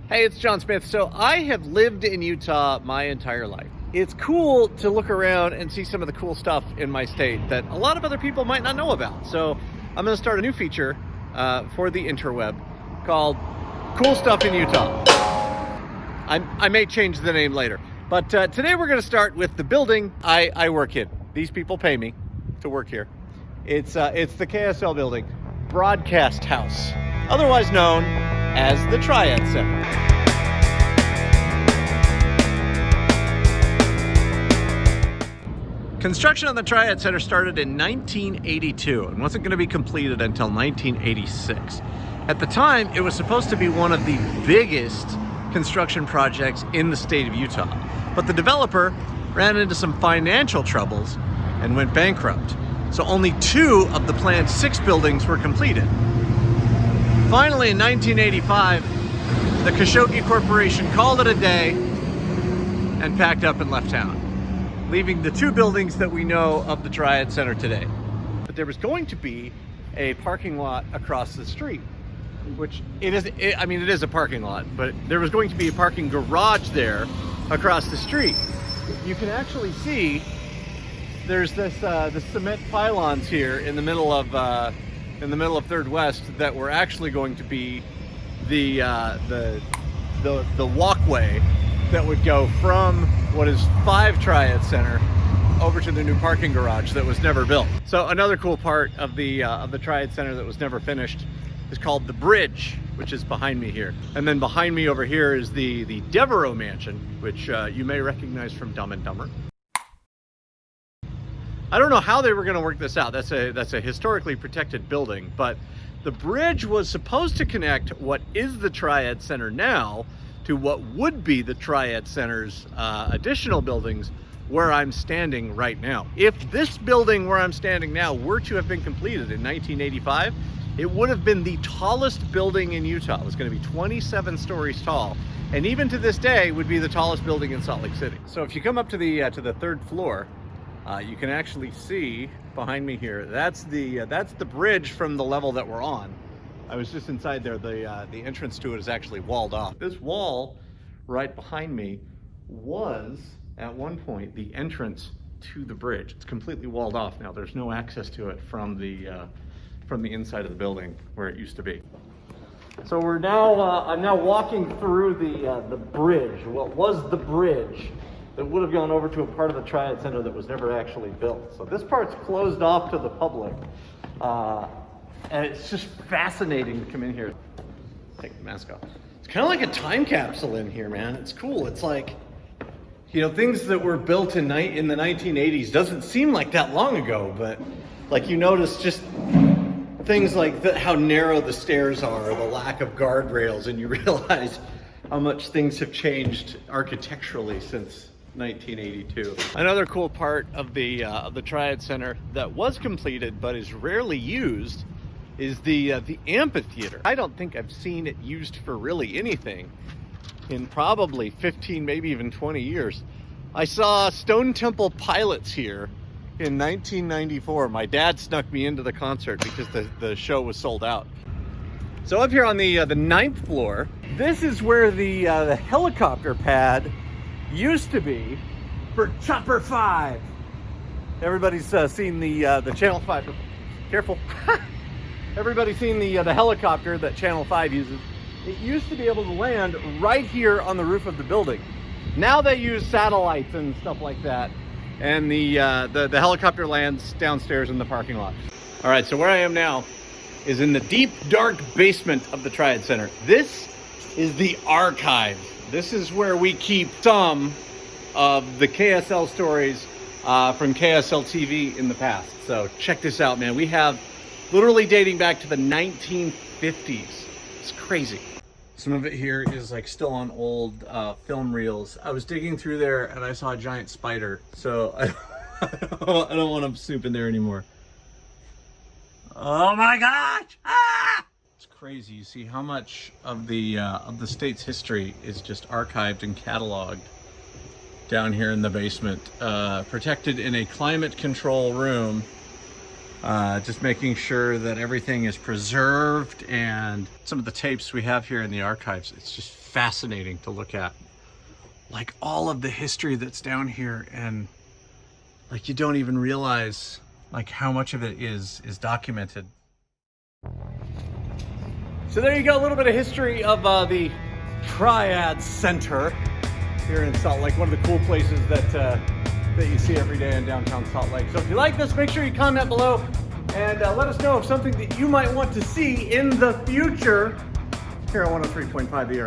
Hey, it's Jon Smith. So I have lived in Utah my entire life. It's cool to look around and see some of the cool stuff in my state that a lot of other people might not know about. So I'm going to start a new feature for the interweb called Cool Stuff in Utah. I may change the name later. But today we're going to start with the building I work in. These people pay me to work here. It's the KSL building, Broadcast House, otherwise known as the Triad Center. Construction on the Triad Center started in 1982 and wasn't going to be completed until 1986. At the time, it was supposed to be one of the biggest construction projects in the state of Utah. But the developer ran into some financial troubles and went bankrupt. So only 2 of the planned 6 buildings were completed. Finally, in 1985, the Khashoggi Corporation called it a day and packed up and left town, leaving the 2 buildings that we know of the Triad Center today. But there was going to be a parking lot across the street, which it is a parking lot, but there was going to be a parking garage there across the street. You can actually see there's this the cement pylons here in the middle of Third West that were actually going to be the walkway that would go from what is 5 Triad Center over to the new parking garage that was never built. So another cool part of the Triad Center that was never finished is called the bridge, which is behind me here. And then behind me over here is the Deseret mansion, which you may recognize from Dumb and Dumber. I don't know how they were going to work this out. That's a historically protected building, but the bridge was supposed to connect what is the Triad Center now to what would be the Triad Center's additional buildings where I'm standing right now. If this building where I'm standing now were to have been completed in 1985, it would have been the tallest building in Utah. It was going to be 27 stories tall, and even to this day would be the tallest building in Salt Lake City. So if you come up to the 3rd floor, you can actually see behind me here, that's the bridge from the level that we're on. I was just inside there. The entrance to it is actually walled off. This wall right behind me was at one point the entrance to the bridge. It's completely walled off now. There's no access to it from the inside of the building where it used to be. So we're now I'm now walking through the bridge. What was the bridge that would have gone over to a part of the Triad Center that was never actually built. So this part's closed off to the public. And it's just fascinating to come in here. Take the mask off. It's kind of like a time capsule in here, man. It's cool. It's like, you know, things that were built in the 1980s doesn't seem like that long ago, but like you notice just things like how narrow the stairs are, the lack of guardrails, and you realize how much things have changed architecturally since 1982. Another cool part of the Triad Center that was completed but is rarely used is the amphitheater. I don't think I've seen it used for really anything in probably 15, maybe even 20 years. I saw Stone Temple Pilots here in 1994. My dad snuck me into the concert because the show was sold out. So up here on the 9th floor, this is where the helicopter pad used to be for Chopper 5. Everybody's seen the Channel 5. Careful. Everybody's seen the helicopter that Channel 5 uses. It used to be able to land right here on the roof of the building. Now they use satellites and stuff like that, and the helicopter lands downstairs in the parking lot. All right, so where I am now is in the deep, dark basement of the Triad Center. This is the archive. This is where we keep some of the KSL stories from KSL TV in the past. So check this out, man. We have literally dating back to the 1950s. It's crazy. Some of it here is like still on old film reels. I was digging through there and I saw a giant spider. So I don't want to snoop in there anymore. Oh my gosh! Ah! It's crazy. You see how much of the state's history is just archived and cataloged down here in the basement, protected in a climate control room Just making sure that everything is preserved, and some of the tapes we have here in the archives, it's just fascinating to look at. Like all of the history that's down here, and like you don't even realize like how much of it is documented. So there you go, a little bit of history of the Triad Center here in Salt Lake, one of the cool places that you see every day in downtown Salt Lake. So if you like this, make sure you comment below and let us know of something that you might want to see in the future here on 103.5 The Arrow.